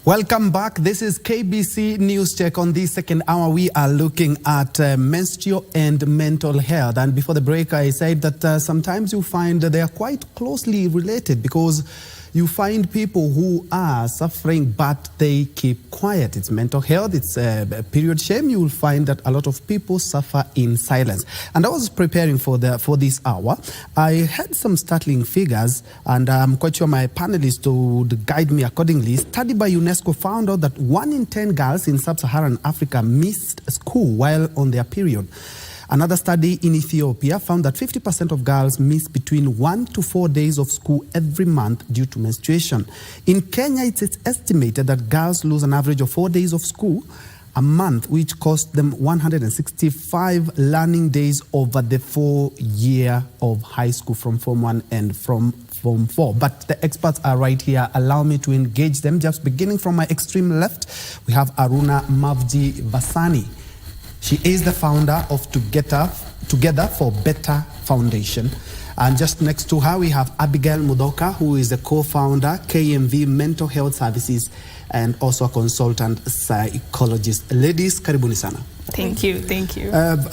Welcome back. This is KBC News Check. On the second hour, we are looking at menstrual and mental health. And before the break, I said that sometimes you find that they are quite closely related, because you find people who are suffering but they keep quiet. It's mental health, it's period shame. You will find that a lot of people suffer in silence. And I was preparing for this hour. I had some startling figures, and I'm quite sure my panelists would guide me accordingly. Study by UNESCO found out that 1 in 10 girls in sub-Saharan Africa missed school while on their period. Another study in Ethiopia found that 50% of girls miss between 1 to 4 days of school every month due to menstruation. In Kenya, it's estimated that girls lose an average of 4 days of school a month, which cost them 165 learning days over the 4 year of high school, from Form 1 and from Form 4. But the experts are right here. Allow me to engage them. Just beginning from my extreme left, we have Aruna Mavji Vasani. She is the founder of Together for Better Foundation. And just next to her, we have Abigail Mudoka, who is the co-founder, KMV Mental Health Services, and also a consultant psychologist. Ladies, karibuni sana. Thank you.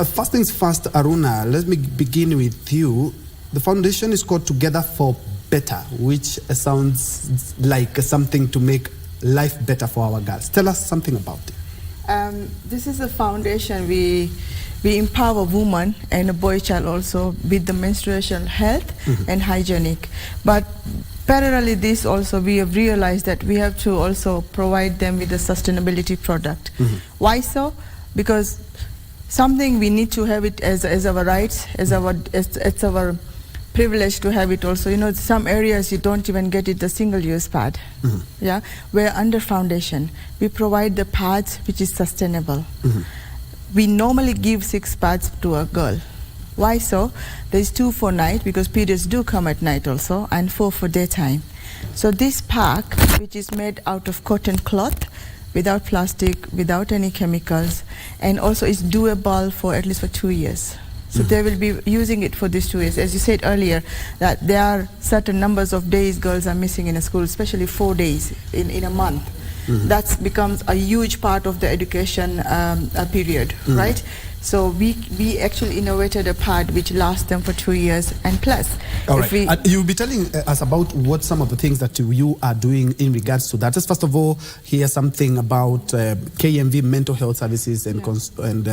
First things first, Aruna, let me begin with you. The foundation is called Together for Better, which sounds like something to make life better for our girls. Tell us something about it. This is a foundation. We empower women and a boy child also with the menstruation health and hygienic. But parallelly this also, we have realized that we have to also provide them with a sustainability product. Why so? Because something we need to have it as our rights, as our privilege to have it also. You know, some areas you don't even get it, the single-use pad. Yeah, where under foundation we provide the pads which is sustainable. We normally give 6 pads to a girl. Why so? There's 2 for night, because periods do come at night also, and 4 for daytime. So this pack, which is made out of cotton cloth, without plastic, without any chemicals, and also is doable for at least for 2 years. So they will be using it for these 2 years. As you said earlier, that there are certain numbers of days girls are missing in a school, especially 4 days in a month. That becomes a huge part of the education period, right? So we actually innovated a pad which lasts them for 2 years and plus. All right. You'll be telling us about what some of the things that you are doing in regards to that. Just first of all, hear something about KMV Mental Health Services and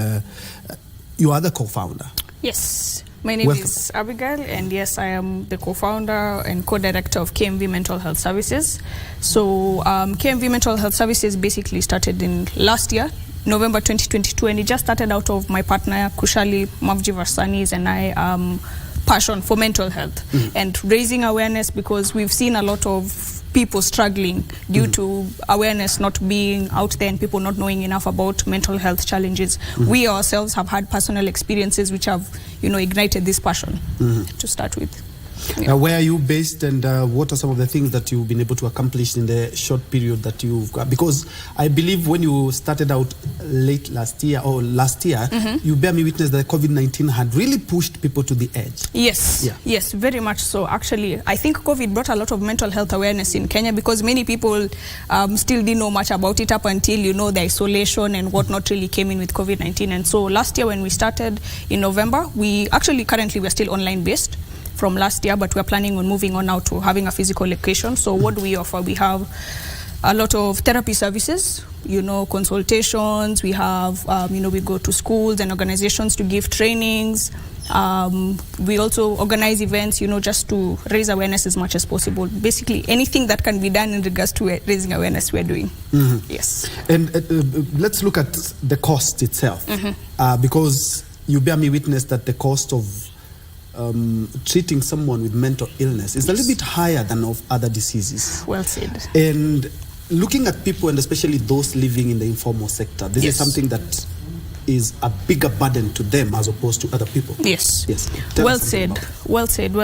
you are the co-founder. Yes, my name is Abigail, and yes, I am the co-founder and co-director of KMV Mental Health Services. So KMV Mental Health Services basically started in last year, November 2022, and it just started out of my partner Kushali Mavji Vasani's and I passion for mental health and raising awareness, because we've seen a lot of people struggling due to awareness not being out there and people not knowing enough about mental health challenges. We ourselves have had personal experiences which have, ignited this passion to start with. Yeah. Where are you based, and what are some of the things that you've been able to accomplish in the short period that you've got? Because I believe when you started out late last year, you bear me witness that COVID-19 had really pushed people to the edge. Yes, yes, very much so. Actually, I think COVID brought a lot of mental health awareness in Kenya, because many people still didn't know much about it up until, the isolation and whatnot really came in with COVID-19. And so last year when we started in November, currently we're still online based from last year, but we're planning on moving on now to having a physical location. So what do we offer? We have a lot of therapy services, consultations. We have, we go to schools and organizations to give trainings. We also organize events, just to raise awareness as much as possible. Basically, anything that can be done in regards to raising awareness, we're doing. Yes. And let's look at the cost itself, because you bear me witness that the cost of treating someone with mental illness is a little bit higher than of other diseases. Well said. And looking at people, and especially those living in the informal sector, this is something that is a bigger burden to them as opposed to other people. Yes. Yes. Well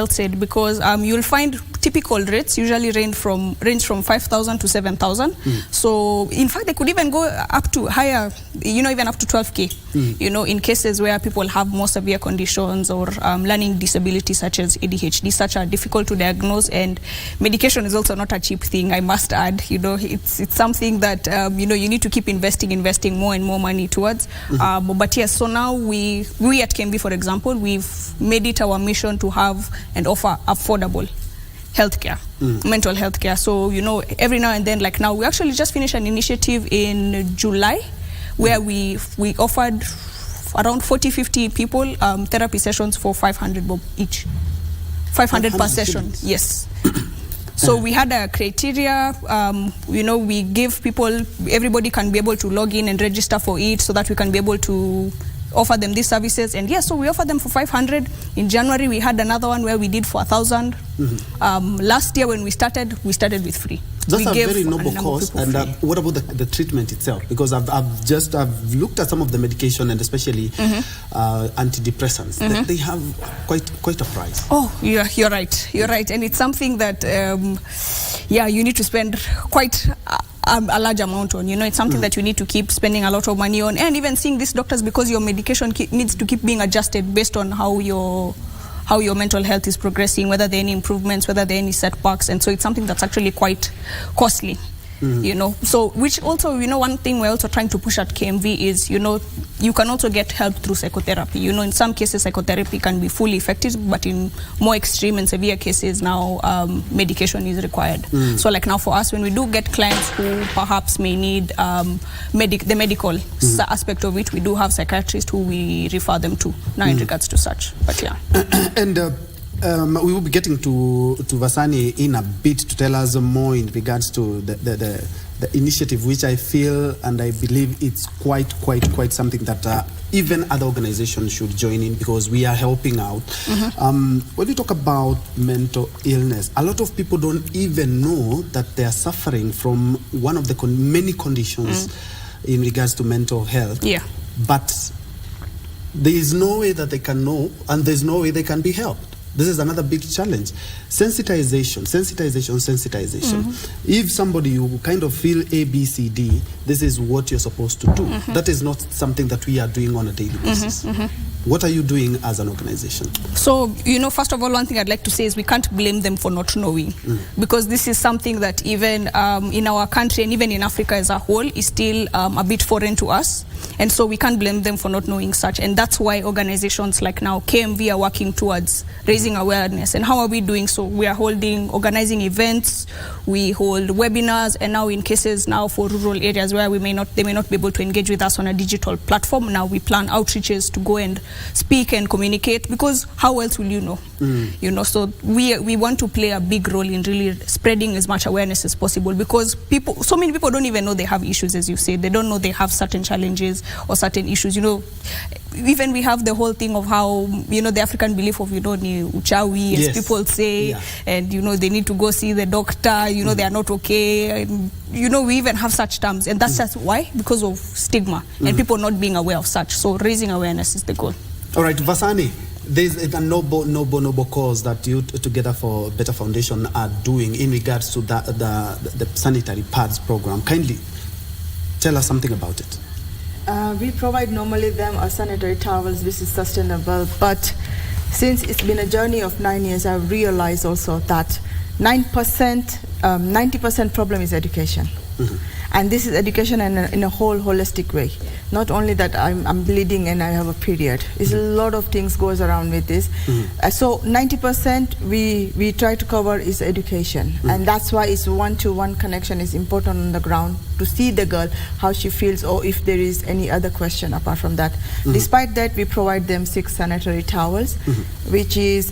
said, because you'll find typical rates usually range from 5,000 to 7,000. So in fact, they could even go up to higher, even up to 12K, in cases where people have more severe conditions or learning disabilities such as ADHD, such are difficult to diagnose, and medication is also not a cheap thing, I must add. It's something that, you need to keep investing more and more money towards. But yes, so now we at KMV, for example, we've made it our mission to have and offer affordable healthcare, mental health care. So, every now and then, like now, we actually just finished an initiative in July where we offered around 40-50 people therapy sessions for 500 bob each. 500 per session, yes. So we had a criteria, we give people, everybody can be able to log in and register for it so that we can be able to offer them these services. And so we offer them for 500. In January, we had another one where we did for 1,000. Last year when we started with free. That's a very noble cause. And what about the treatment itself? Because I've looked at some of the medication, and especially antidepressants. They have quite a price. Oh, you're right. And it's something that you need to spend quite a large amount on. It's something that you need to keep spending a lot of money on, and even seeing these doctors, because your medication needs to keep being adjusted based on how your mental health is progressing, whether there are any improvements, whether there are any setbacks. And so it's something that's actually quite costly. So which also, one thing we're also trying to push at KMV is, you can also get help through psychotherapy. In some cases psychotherapy can be fully effective, but in more extreme and severe cases now medication is required. So like now for us, when we do get clients who perhaps may need the medical aspect of it, we do have psychiatrists who we refer them to now in regards to such. But yeah. And we will be getting to Vasani in a bit to tell us more in regards to the initiative, which I feel and I believe it's quite something that even other organizations should join in, because we are helping out. When we talk about mental illness, a lot of people don't even know that they are suffering from one of the many conditions in regards to mental health. Yeah. But there is no way that they can know, and there's no way they can be helped. This is another big challenge. Sensitization. If somebody, you kind of feel A, B, C, D, this is what you're supposed to do. That is not something that we are doing on a daily basis. What are you doing as an organization? So, first of all, one thing I'd like to say is we can't blame them for not knowing, because this is something that even in our country and even in Africa as a whole is still a bit foreign to us. And so we can't blame them for not knowing such. And that's why organizations like now KMV are working towards raising awareness. And how are we doing so? We are organizing events, we hold webinars, and now in cases now for rural areas where they may not be able to engage with us on a digital platform, now we plan outreaches to go and speak and communicate, because how else will you know? So we want to play a big role in really spreading as much awareness as possible, because so many people don't even know they have issues, as you said. They don't know they have certain challenges or certain issues. Even we have the whole thing of how, the African belief of, ni uchawi, as people say, and, they need to go see the doctor, they are not okay. And, we even have such terms, and that's just why? Because of stigma and people not being aware of such. So raising awareness is the goal. All right, Vasani, there's a noble cause that you Together for Better Foundation are doing in regards to the sanitary pads program. Kindly tell us something about it. We provide normally them sanitary towels, which is sustainable, but since it's been a journey of 9 years, I've realized also that 90% problem is education. And this is education in a whole holistic way. Not only that I'm bleeding and I have a period. It's a lot of things goes around with this. So 90% we try to cover is education. And that's why it's one-to-one connection is important on the ground, to see the girl, how she feels, or if there is any other question apart from that. Despite that, we provide them 6 sanitary towels, which is,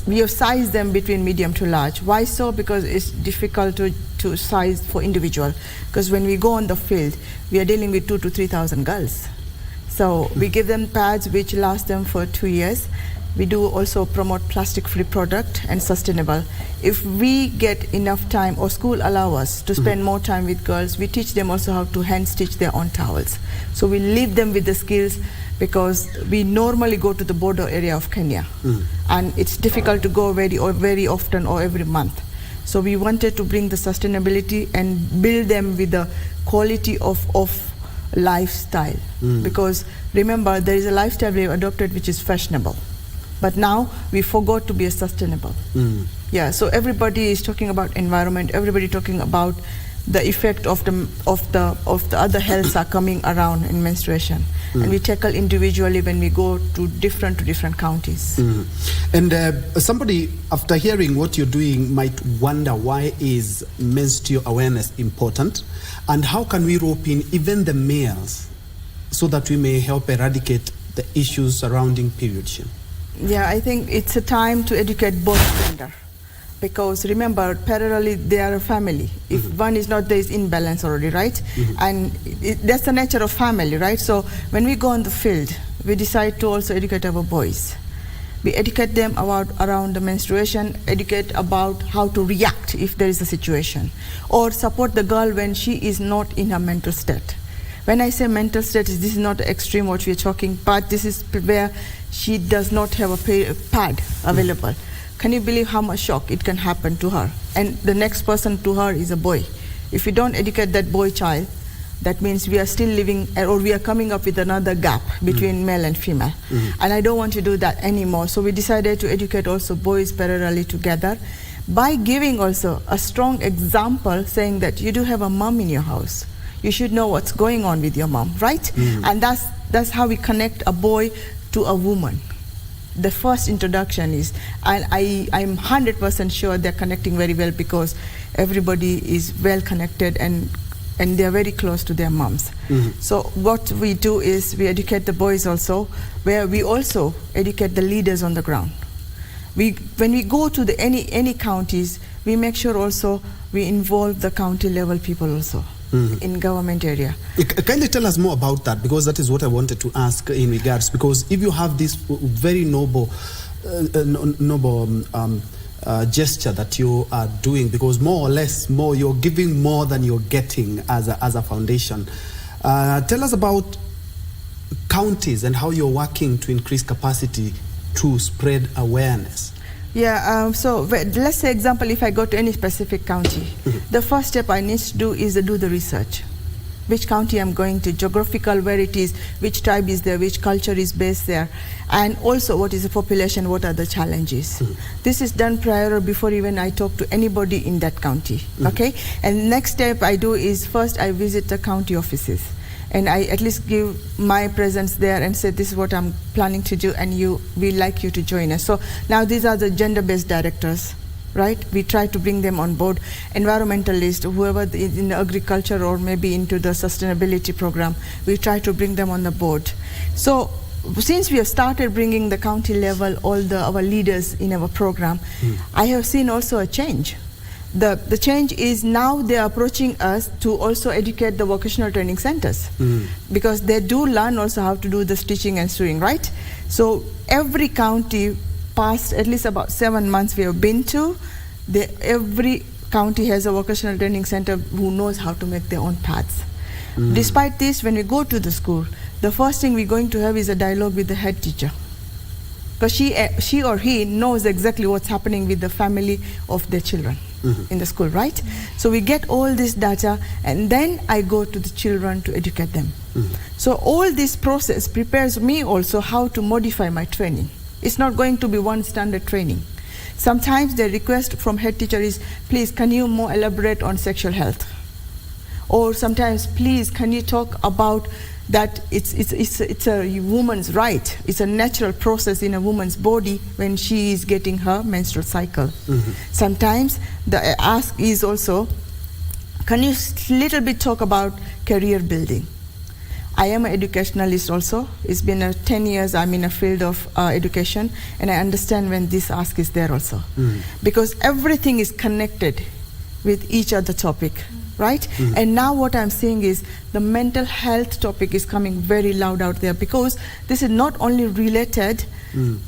we have sized them between medium to large. Why so? Because it's difficult to size for individual, because when we go on the field, we are dealing with 2,000 to 3,000 girls. So we give them pads which last them for 2 years. We do also promote plastic-free product and sustainable. If we get enough time, or school allow us to spend more time with girls, we teach them also how to hand stitch their own towels. So we leave them with the skills because we normally go to the border area of Kenya, and it's difficult to go very often or every month. So we wanted to bring the sustainability and build them with the quality of lifestyle. Because remember, there is a lifestyle we have adopted which is fashionable, but now we forgot to be sustainable. Yeah, so everybody is talking about environment, everybody talking about the effect of the other healths are coming around in menstruation, and we tackle individually when we go to different counties. And somebody, after hearing what you're doing, might wonder, why is menstrual awareness important, and how can we rope in even the males so that we may help eradicate the issues surrounding period shame? Yeah, I think it's a time to educate both gender. Because remember, parallelly they are a family. If one is not, there is imbalance already, right? And that's the nature of family, right? So when we go on the field, we decide to also educate our boys. We educate them around the menstruation, educate about how to react if there is a situation, or support the girl when she is not in her mental state. When I say mental state, this is not extreme what we are talking, but this is where she does not have a pad available. Can you believe how much shock it can happen to her? And the next person to her is a boy. If you don't educate that boy child, that means we are still living, or we are coming up with another gap between male and female. And I don't want to do that anymore. So we decided to educate also boys parallelly together by giving also a strong example, saying that you do have a mom in your house. You should know what's going on with your mom, right? And that's how we connect a boy to a woman. The first introduction is, and I'm 100% sure they're connecting very well, because everybody is well connected and they're very close to their moms. So what we do is we educate the boys also, where we also educate the leaders on the ground. When we go to any counties, we make sure also we involve the county level people also. In government area. Kindly tell us more about that, because that is what I wanted to ask in regards, because if you have this very noble gesture that you are doing, because more or less you're giving more than you're getting as a foundation. Tell us about counties and how you're working to increase capacity to spread awareness. Yeah, so let's say example, if I go to any specific county, the first step I need to do is do the research. Which county I'm going to, geographical, where it is, which tribe is there, which culture is based there, and also what is the population, what are the challenges. This is done prior, before even I talk to anybody in that county, okay? And next step I do is, first I visit the county offices. And I at least give my presence there and say, this is what I'm planning to do, and we like you to join us. So now these are the gender-based directors, right? We try to bring them on board. Environmentalists, whoever is in agriculture or maybe into the sustainability program, we try to bring them on the board. So since we have started bringing the county level, all our leaders in our program, I have seen also a change. The change is now they are approaching us to also educate the vocational training centers, because they do learn also how to do the stitching and sewing, right? So every county, past at least about 7 months we have been to, every county has a vocational training center who knows how to make their own pads. Despite this, when we go to the school, the first thing we're going to have is a dialogue with the head teacher. Because she or he knows exactly what's happening with the family of their children in the school, right? So we get all this data, and then I go to the children to educate them. So all this process prepares me also how to modify my training. It's not going to be one standard training. Sometimes the request from head teacher is, please, can you more elaborate on sexual health? Or sometimes, please, can you talk about that it's a woman's right. It's a natural process in a woman's body when she is getting her menstrual cycle. Sometimes the ask is also, can you little bit talk about career building? I am an educationalist also. It's been 10 years I'm in a field of education, and I understand when this ask is there also. Because everything is connected with each other topic. Right? And now what I'm seeing is the mental health topic is coming very loud out there, because this is not only related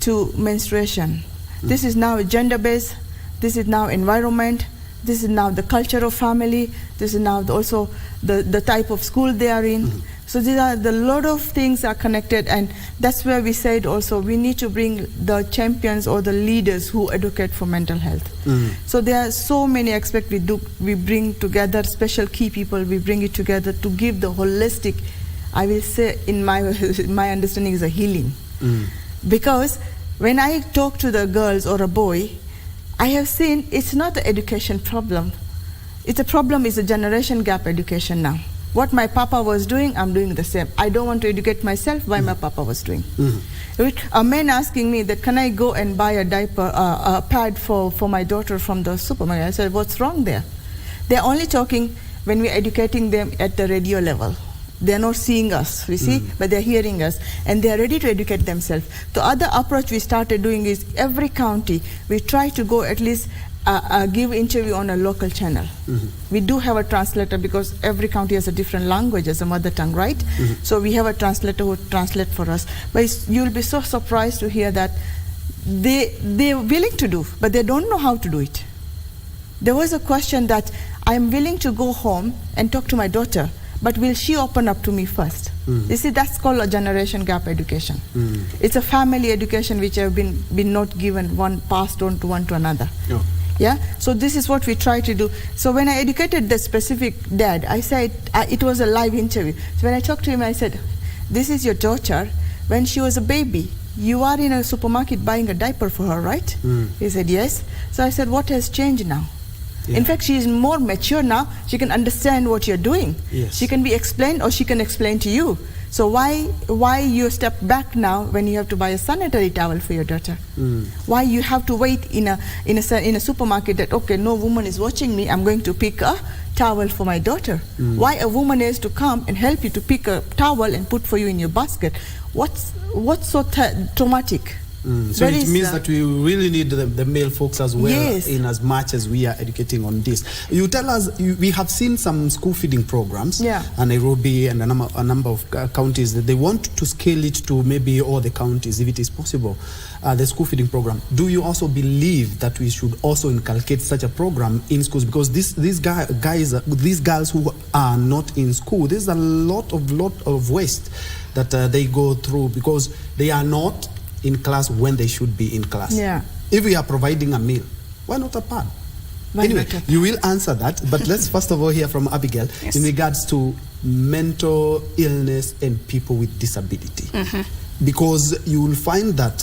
to menstruation. This is now gender-based, this is now environment, this is now the culture of family, this is now also the type of school they are in. So these are the lot of things are connected, and that's where we said also we need to bring the champions or the leaders who advocate for mental health. So there are so many aspects we do. We bring together special key people. We bring it together to give the holistic. I will say, in my understanding, is a healing. Because when I talk to the girls or a boy, I have seen it's not the education problem. It's a problem is a generation gap education now. What my papa was doing, I'm doing the same. I don't want to educate myself why my papa was doing. A man asking me that, can I go and buy a diaper, a pad for my daughter from the supermarket? I said, what's wrong there? They're only talking when we're educating them at the radio level. They're not seeing us, you see, but they're hearing us, and they're ready to educate themselves. The other approach we started doing is every county, we try to go at least give interview on a local channel. We do have a translator because every county has a different language as a mother tongue, right? So we have a translator who translate for us. But you'll be so surprised to hear that they're willing to do, but they don't know how to do it. There was a question that I'm willing to go home and talk to my daughter, but will she open up to me first? You see, that's called a generation gap education. It's a family education which have been not given, one passed on to one to another. Yeah, so this is what we try to do. So when I educated the specific dad, I said, it was a live interview. So when I talked to him, I said, this is your daughter. When she was a baby, you are in a supermarket buying a diaper for her, right? He said, yes. So I said, what has changed now? In fact, she is more mature now. She can understand what you're doing. She can be explained, or she can explain to you. So why you step back now when you have to buy a sanitary towel for your daughter? Why you have to wait in a supermarket that, okay, no woman is watching me, I'm going to pick a towel for my daughter? Why a woman has to come and help you to pick a towel and put for you in your basket? What's so traumatic? So it means that we really need the male folks as well, in as much as we are educating on this. You tell us, we have seen some school feeding programs, and Nairobi and a number of counties, that they want to scale it to maybe all the counties, if it is possible, the school feeding program. Do you also believe that we should also inculcate such a program in schools? Because these girls who are not in school, there's a lot of waste that they go through because they are not in class when they should be in class. If we are providing a meal, why not a pad? Anyway, you will answer that, but let's first of all hear from Abigail in regards to mental illness and people with disability. Because you will find that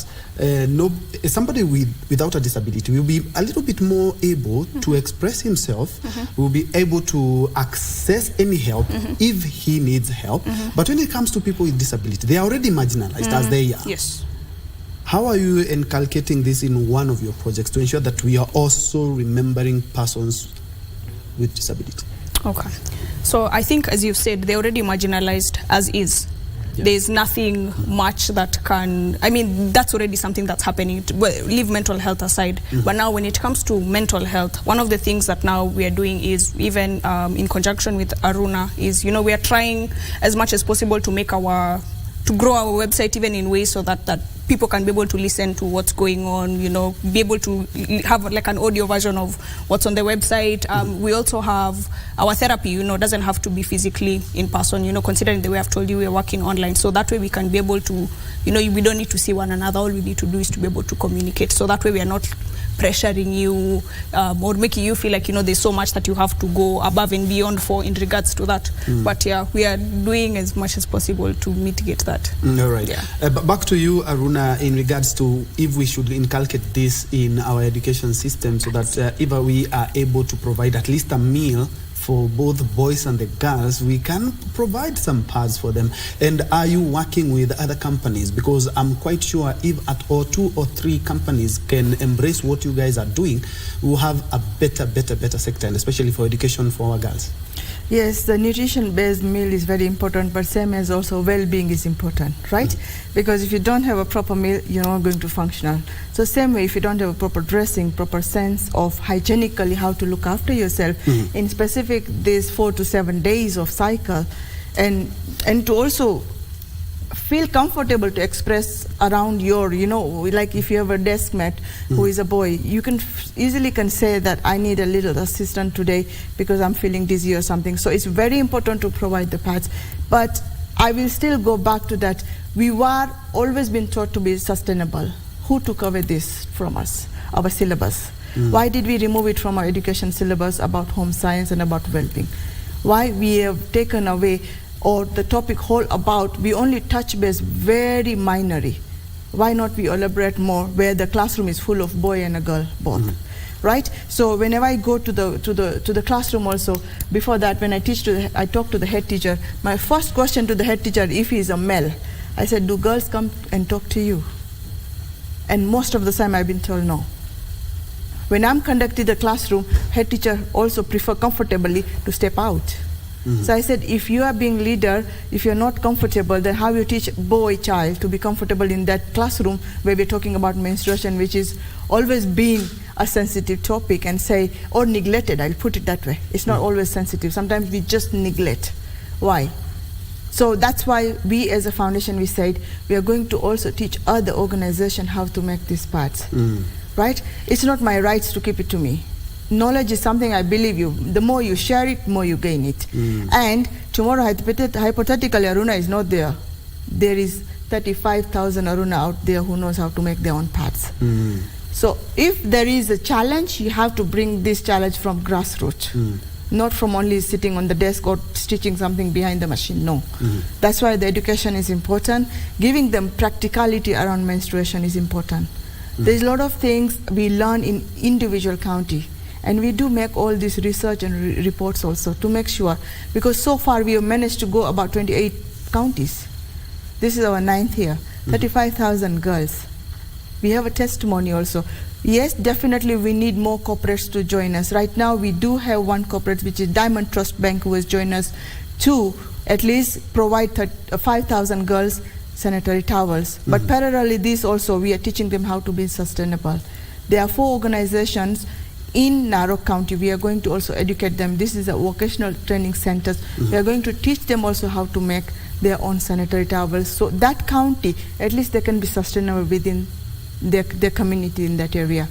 somebody without a disability will be a little bit more able to express himself, will be able to access any help if he needs help. But when it comes to people with disability, they are already marginalized as they are. How are you inculcating this in one of your projects to ensure that we are also remembering persons with disability? Okay. So I think, as you've said, they're already marginalized as is. There's nothing much that can, I mean, that's already something that's happening. Leave mental health aside. But now when it comes to mental health, one of the things that now we are doing is, even in conjunction with Aruna, is, you know, we are trying as much as possible to make to grow our website even in ways so that people can be able to listen to what's going on, you know, be able to have like an audio version of what's on the website. We also have our therapy, you know, doesn't have to be physically in person, you know, considering the way I've told you we're working online. So that way we can be able to, you know, we don't need to see one another. All we need to do is to be able to communicate. So that way we are not pressuring you or making you feel like, you know, there's so much that you have to go above and beyond for in regards to that. But yeah, we are doing as much as possible to mitigate that. All right. But back to you, Aruna, in regards to if we should inculcate this in our education system so that if we are able to provide at least a meal for both boys and the girls, we can provide some pads for them. And are you working with other companies? Because I'm quite sure if at all 2 or 3 companies can embrace what you guys are doing, we'll have a better sector, and especially for education for our girls. Yes, the nutrition-based meal is very important, but same as also well-being is important, right? Because if you don't have a proper meal, you're not going to function. So same way, if you don't have a proper dressing, proper sense of hygienically how to look after yourself, in specific these 4 to 7 days of cycle, and to also feel comfortable to express around your, you know, like if you have a desk mate who is a boy, you can easily can say that I need a little assistance today because I'm feeling dizzy or something. So it's very important to provide the pads. But I will still go back to that. We were always been taught to be sustainable. Who took away this from us, our syllabus? Why did we remove it from our education syllabus about home science and about well-being? Why we have taken away, or the topic whole about, we only touch base very minorly. Why not we elaborate more where the classroom is full of boy and a girl both? Right? So whenever I go to the classroom also, before that when I I talk to the head teacher, my first question to the head teacher, if he is a male, I said, do girls come and talk to you? And most of the time I've been told no. When I'm conducting the classroom, head teacher also prefer comfortably to step out. So I said, if you are being leader, if you're not comfortable, then how you teach boy child to be comfortable in that classroom where we're talking about menstruation, which is always being a sensitive topic, and say, or neglected, I'll put it that way. It's not always sensitive. Sometimes we just neglect. Why? So that's why we as a foundation, we said, we are going to also teach other organizations how to make these parts. Right? It's not my rights to keep it to me. Knowledge is something I believe you. The more you share it, more you gain it. And tomorrow, hypothetically, Aruna is not there. There is 35,000 Aruna out there who knows how to make their own paths. So if there is a challenge, you have to bring this challenge from grassroots. Not from only sitting on the desk or stitching something behind the machine. No. That's why the education is important. Giving them practicality around menstruation is important. There's a lot of things we learn in individual county, and we do make all this research and reports also to make sure, because so far we have managed to go about 28 counties. This is our 9th year, 35,000 girls. We have a testimony also. Yes, definitely we need more corporates to join us. Right now we do have one corporate, which is Diamond Trust Bank, who has joined us to at least provide 5,000 girls sanitary towels. But parallelly this also, we are teaching them how to be sustainable. There are 4 organizations in Narok County. We are going to also educate them. This is a vocational training centers. We are going to teach them also how to make their own sanitary towels. So that county, at least they can be sustainable within their community in that area.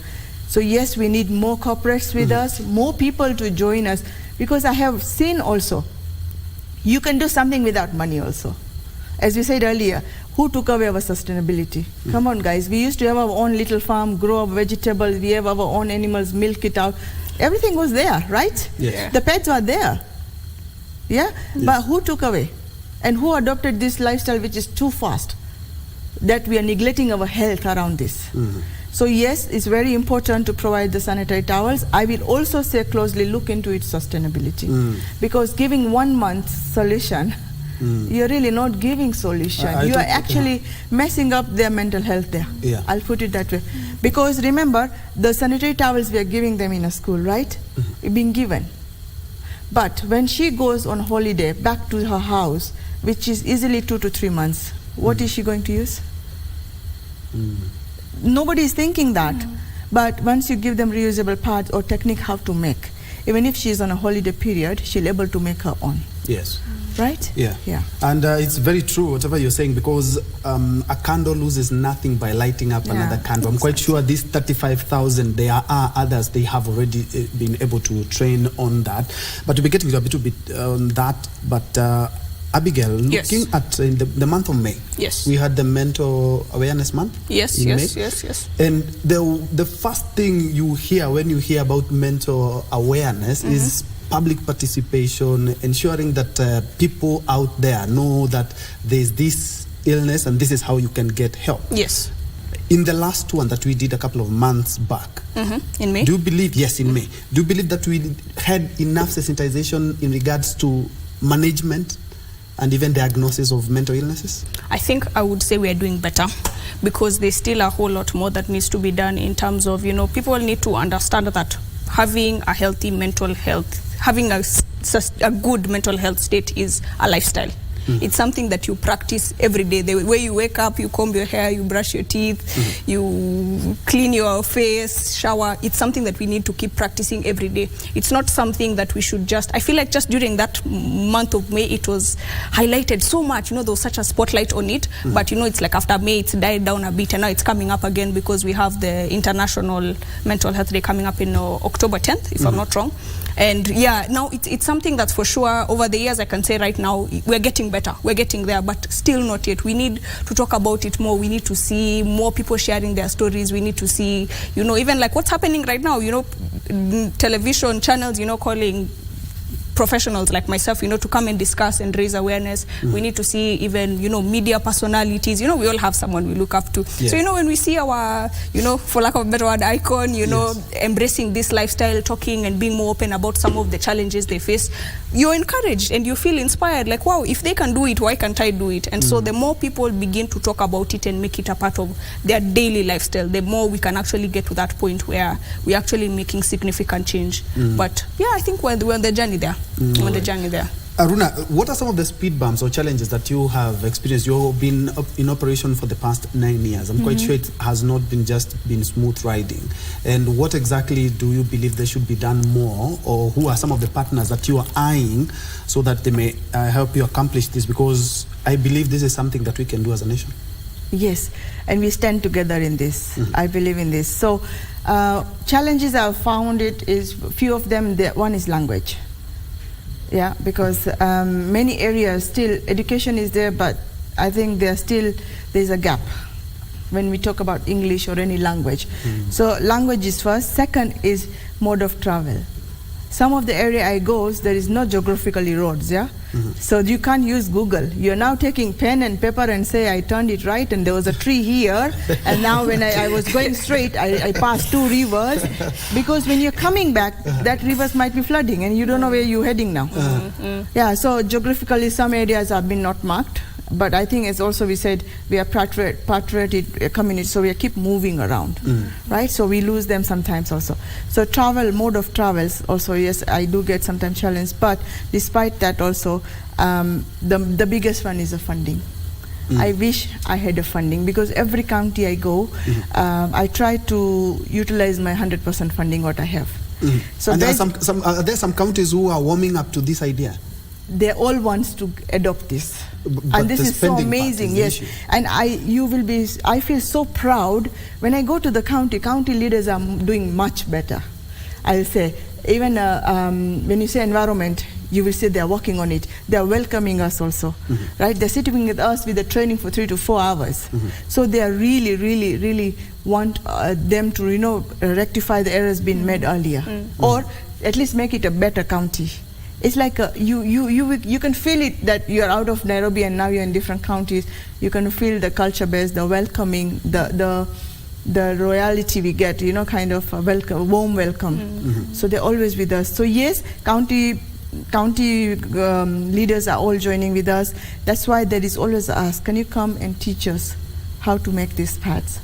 So yes, we need more corporates with us, more people to join us, because I have seen also, you can do something without money also. As we said earlier, who took away our sustainability? Come on, guys. We used to have our own little farm, grow our vegetables. We have our own animals, milk it out. Everything was there, right? Yes. The pets were there. Yeah? Yes. But who took away? And who adopted this lifestyle which is too fast? That we are neglecting our health around this. So yes, it's very important to provide the sanitary towels. I will also say closely look into its sustainability. Because giving 1 month solution, you're really not giving solution. You are actually messing up their mental health there. Yeah. I'll put it that way. Because remember, the sanitary towels we are giving them in a school, right? Being given. But when she goes on holiday back to her house, which is easily 2 to 3 months, what is she going to use? Nobody is thinking that. But once you give them reusable parts or technique how to make, even if she's on a holiday period, she'll be able to make her own. Yes. Right? Yeah. Yeah. And it's very true, whatever you're saying, because a candle loses nothing by lighting up another candle. I'm quite sure these 35,000, there are others, they have already been able to train on that. But to be getting a little bit on that, but Abigail, looking at in the month of May, we had the Mental Awareness Month. Yes. And the first thing you hear when you hear about mental awareness is public participation, ensuring that people out there know that there's this illness and this is how you can get help. Yes. In the last one that we did a couple of months back, in May? Do you believe, yes, in May, do you believe that we had enough sensitization in regards to management and even diagnosis of mental illnesses? I think I would say we are doing better, because there's still a whole lot more that needs to be done in terms of, people need to understand that having a healthy mental health, having a good mental health state is a lifestyle. It's something that you practice every day. The way you wake up, you comb your hair, you brush your teeth, you clean your face, shower. It's something that we need to keep practicing every day. It's not something that we should just, I feel like just during that month of May, it was highlighted so much. There was such a spotlight on it. But it's like after May, it's died down a bit, and now it's coming up again because we have the International Mental Health Day coming up in October 10th, if I'm not wrong. And yeah, now it's something that's for sure over the years, I can say right now, we're getting better. better. We're getting there, but still not yet. We need to talk about it more. We need to see more people sharing their stories. We need to see, you know, even like what's happening right now, you know, television channels, you know, calling professionals like myself, you know, to come and discuss and raise awareness. We need to see even, you know, media personalities. You know, we all have someone we look up to. So, you know, when we see our, you know, for lack of a better word, icon, you know, embracing this lifestyle, talking and being more open about some of the challenges they face, you're encouraged and you feel inspired. Like, wow, if they can do it, why can't I do it? And so the more people begin to talk about it and make it a part of their daily lifestyle, the more we can actually get to that point where we're actually making significant change. But yeah, I think we're on the journey there. On the journey there. Aruna, what are some of the speed bumps or challenges that you have experienced? You've been in operation for the past 9 years. I'm quite sure it has not been smooth riding. And what exactly do you believe there should be done more, or who are some of the partners that you are eyeing so that they may help you accomplish this? Because I believe this is something that we can do as a nation. Yes, and we stand together in this. I believe in this. So challenges I've found it is, few of them, one is language. Yeah, because many areas still education is there, but I think there's a gap when we talk about English or any language. So language is first. Second is mode of travel. Some of the area I go, there is no geographically roads, yeah? So you can't use Google. You're now taking pen and paper and say, I turned it right and there was a tree here, and now when I was going straight, I passed 2 rivers, because when you're coming back, that rivers might be flooding and you don't know where you're heading now. Yeah, so geographically some areas have been not marked. But I think, as also we said, we are patriotic community, so we keep moving around, right? So we lose them sometimes also. So travel, mode of travels also, yes, I do get sometimes challenged. But despite that also, the biggest one is the funding. I wish I had a funding, because every county I go, I try to utilize my 100% funding what I have. So and are there some counties who are warming up to this idea? They all want to adopt this, but and this is so amazing. Yes, and I feel so proud when I go to the county. County leaders are doing much better. I'll say, even when you say environment, you will see they are working on it. They are welcoming us also, right? They're sitting with us with the training for 3 to 4 hours. So they are really want them to, you know, rectify the errors being made earlier, or at least make it a better county. It's like you can feel it that you're out of Nairobi and now you're in different counties. You can feel the culture base, the welcoming, the royalty we get, you know, kind of a warm welcome. So they're always with us. So yes, county leaders are all joining with us. That's why there is always ask, can you come and teach us how to make these pads?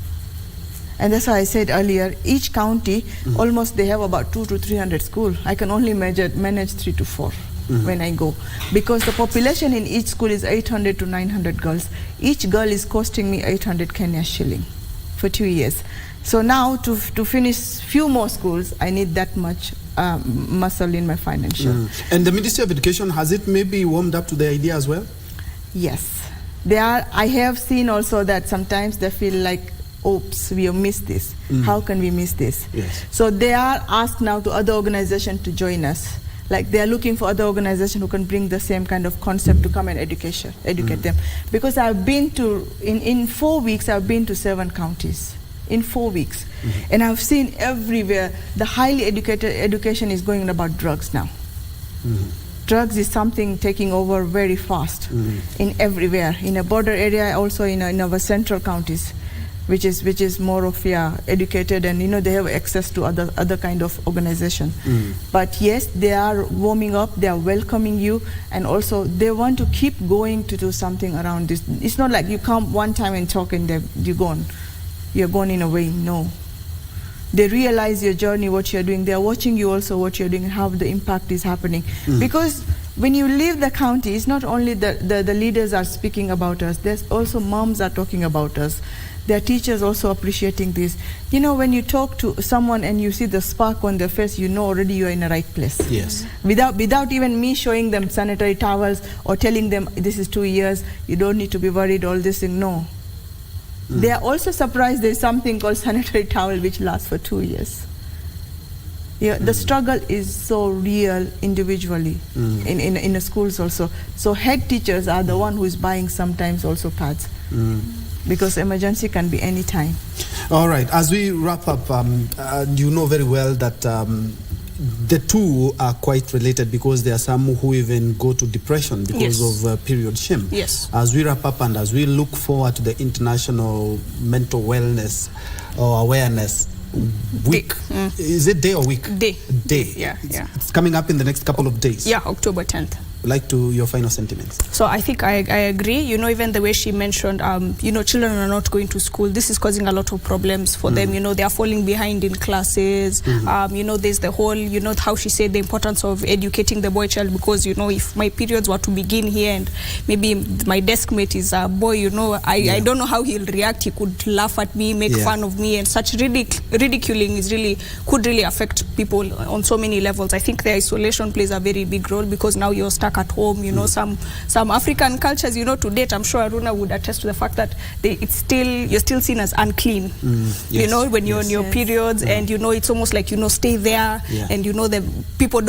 And that's why I said earlier, each county, almost they have about 200 to 300 schools. I can only manage 3 to 4 when I go. Because the population in each school is 800 to 900 girls. Each girl is costing me 800 Kenya shilling for 2 years. So now to finish few more schools, I need that much muscle in my financial. And the Ministry of Education, has it maybe warmed up to the idea as well? Yes. I have seen also that sometimes they feel like, oops, we have missed this. How can we miss this? Yes. So they are asked now to other organizations to join us. Like they are looking for other organizations who can bring the same kind of concept to come and educate them. Because I've been to, in 4 weeks, I've been to 7 counties. In 4 weeks. And I've seen everywhere the highly educated education is going about drugs now. Drugs is something taking over very fast in everywhere. In a border area, also in our central counties, which is more of educated, and you know they have access to other kind of organization. But yes, they are warming up, they are welcoming you, and also they want to keep going to do something around this. It's not like you come one time and talk and you're gone. You're gone in a way. No. They realize your journey, what you're doing. They're watching you also what you're doing and how the impact is happening. Because when you leave the county, it's not only the leaders are speaking about us, there's also moms are talking about us. There are teachers also appreciating this. You know, when you talk to someone and you see the spark on their face, you know already you're in the right place. Yes. Without even me showing them sanitary towels or telling them this is 2 years, you don't need to be worried, all this thing, no. They are also surprised there's something called sanitary towel which lasts for 2 years. The struggle is so real individually in the schools also. So head teachers are the one who is buying sometimes also pads. Because emergency can be any time. All right, as we wrap up, you know very well that the two are quite related, because there are some who even go to depression because of period shame. Yes. As we wrap up and as we look forward to the International Mental Wellness or Awareness Week, is it day or week? Day. Yeah. It's coming up in the next couple of days. Yeah, October 10th. Like to your final sentiments. So I think I agree. You know, even the way she mentioned, you know, children are not going to school. This is causing a lot of problems for them. You know, they are falling behind in classes. You know, there's the whole, you know, how she said the importance of educating the boy child, because, you know, if my periods were to begin here and maybe my desk mate is a boy, you know, I don't know how he'll react. He could laugh at me, make fun of me, and such ridiculing is could really affect people on so many levels. I think the isolation plays a very big role, because now you're stuck at home. You know, some African cultures, you know, to date, I'm sure Aruna would attest to the fact that you're still seen as unclean. You know, when you're on your periods, and you know, it's almost like, you know, stay there, and you know, the people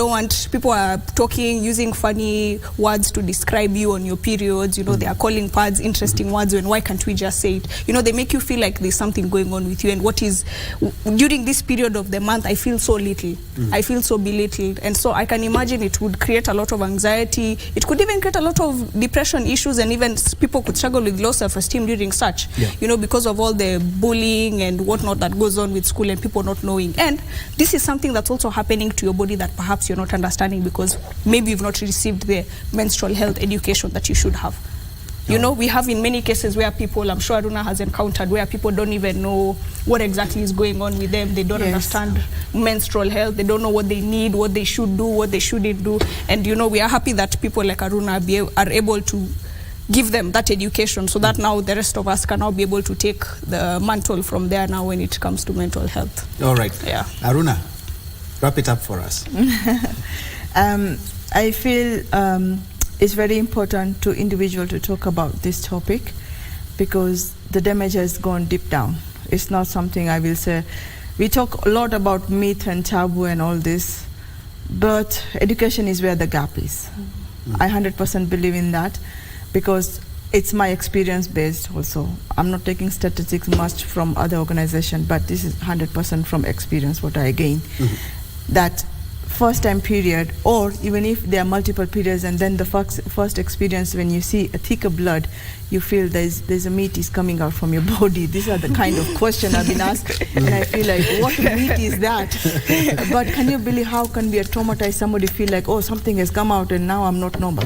are talking, using funny words to describe you on your periods. You know, they are calling pads interesting words, and why can't we just say it? You know, they make you feel like there's something going on with you, and during this period of the month, I feel so little. I feel so belittled, and so I can imagine it would create a lot of anxiety. It could even create a lot of depression issues, and even people could struggle with low self-esteem during such, you know, because of all the bullying and whatnot that goes on with school and people not knowing. And this is something that's also happening to your body that perhaps you're not understanding, because maybe you've not received the menstrual health education that you should have. You know, we have in many cases where people, I'm sure Aruna has encountered, where people don't even know what exactly is going on with them. They don't understand menstrual health. They don't know what they need, what they should do, what they shouldn't do. And, you know, we are happy that people like Aruna are able to give them that education, so that now the rest of us can now be able to take the mantle from there now when it comes to mental health. All right. Yeah. Aruna, wrap it up for us. I feel it's very important to individual to talk about this topic, because the damage has gone deep down. It's not something I will say. We talk a lot about myth and taboo and all this, but education is where the gap is. I 100% believe in that, because it's my experience based also. I'm not taking statistics much from other organizations, but this is 100% from experience what I gain. That first time period, or even if there are multiple periods, and then the first experience when you see a thicker blood, you feel there's a meat is coming out from your body. These are the kind of question I've been asked, and I feel like, what meat is that? But can you believe how can be a traumatized somebody feel like, oh, something has come out and now I'm not normal?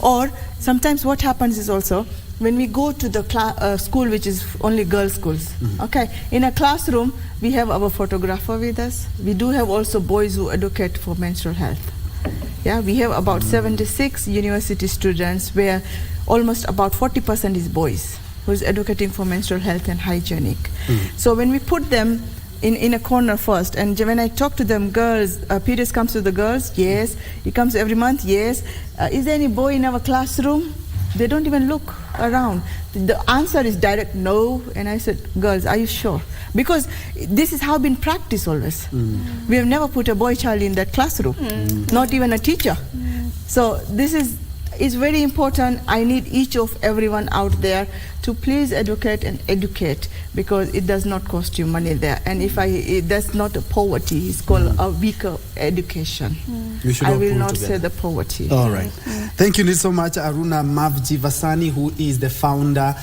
Or sometimes what happens is also, when we go to the school which is only girls' schools, okay, in a classroom we have our photographer with us. We do have also boys who educate for menstrual health. Yeah, we have about 76 university students, where almost about 40% is boys who's educating for menstrual health and hygienic. So when we put them in a corner first, and when I talk to them, girls, periods comes to the girls, yes. It comes every month, yes. Is there any boy in our classroom? They don't even look around. The answer is direct, no. And I said, girls, are you sure? Because this is how been practiced always. We have never put a boy child in that classroom, not even a teacher. So this is very important. I need each of everyone out there to please educate and educate, because it does not cost you money there. And that's not a poverty, it's called a weaker education. I will not say the poverty. All right. Thank you so much, Aruna Mavji Vasani, who is the founder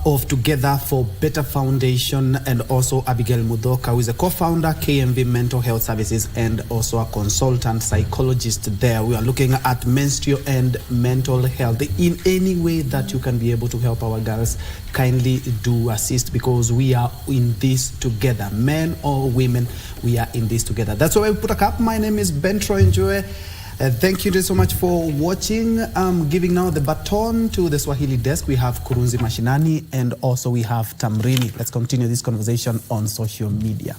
of Together for Better Foundation, and also Abigail Mudoka, who is a co-founder, KMV Mental Health Services, and also a consultant psychologist there. We are looking at menstrual and mental health. In any way that you can be able to help our girls, kindly do assist, because we are in this together. Men or women, we are in this together. That's why we put a cap. My name is Menstrual. Enjoy. Thank you so much for watching. Giving now the baton to the Swahili desk. We have Kurunzi Mashinani, and also we have Tamrini. Let's continue this conversation on social media.